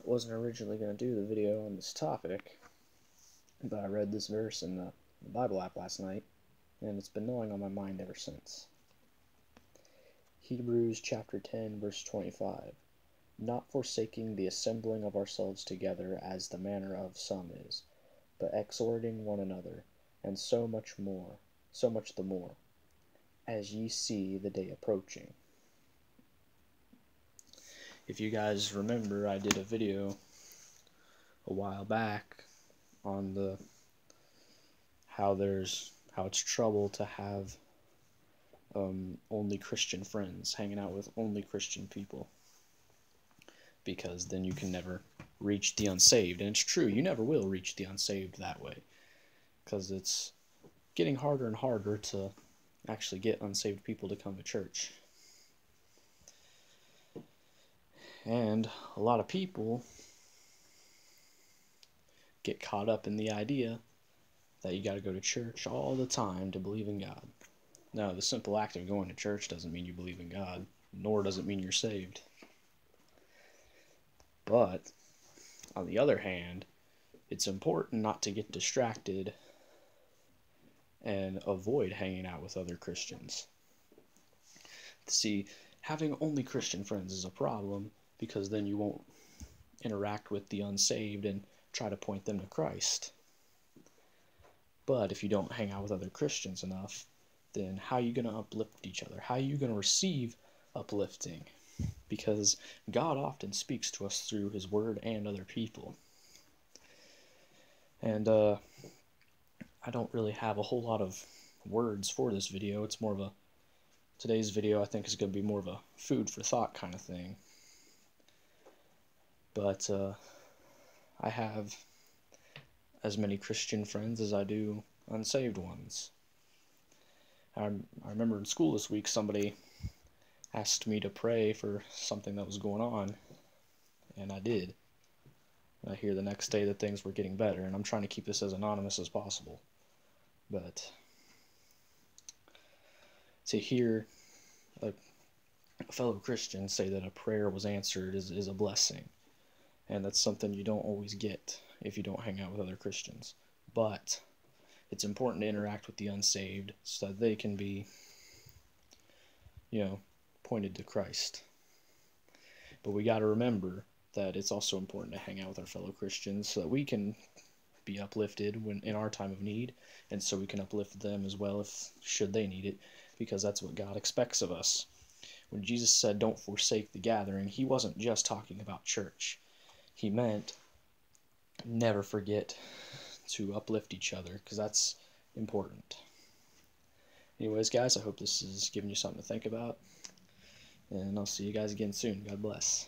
wasn't originally going to do the video on this topic, but I read this verse in the Bible app last night, and it's been gnawing on my mind ever since. Hebrews chapter 10, verse 25. Not forsaking the assembling of ourselves together, as the manner of some is, but exhorting one another, and so much the more, as ye see the day approaching. If you guys remember, I did a video a while back on how it's trouble to have only Christian friends, hanging out with only Christian people, because then you can never reach the unsaved. And it's true, you never will reach the unsaved that way, because it's getting harder and harder to actually get unsaved people to come to church. And a lot of people get caught up in the idea that you got to go to church all the time to believe in God. No, the simple act of going to church doesn't mean you believe in God, nor does it mean you're saved. But, on the other hand, it's important not to get distracted and avoid hanging out with other Christians. See, having only Christian friends is a problem, because then you won't interact with the unsaved and try to point them to Christ. But if you don't hang out with other Christians enough, then how are you going to uplift each other? How are you going to receive uplifting? Because God often speaks to us through His Word and other people. And I don't really have a whole lot of words for this video. It's more of today's video I think is going to be more of a food for thought kind of thing. But I have as many Christian friends as I do unsaved ones. I remember in school this week somebody asked me to pray for something that was going on, and I did. And I hear the next day that things were getting better, and I'm trying to keep this as anonymous as possible. But to hear a fellow Christian say that a prayer was answered is a blessing. And that's something you don't always get if you don't hang out with other Christians. But it's important to interact with the unsaved so that they can be, pointed to Christ. But we got to remember that it's also important to hang out with our fellow Christians so that we can be uplifted when in our time of need, and so we can uplift them as well should they need it, because that's what God expects of us. When Jesus said, "Don't forsake the gathering," He wasn't just talking about church. He meant never forget to uplift each other, because that's important. Anyways, guys, I hope this is giving you something to think about, and I'll see you guys again soon. God bless.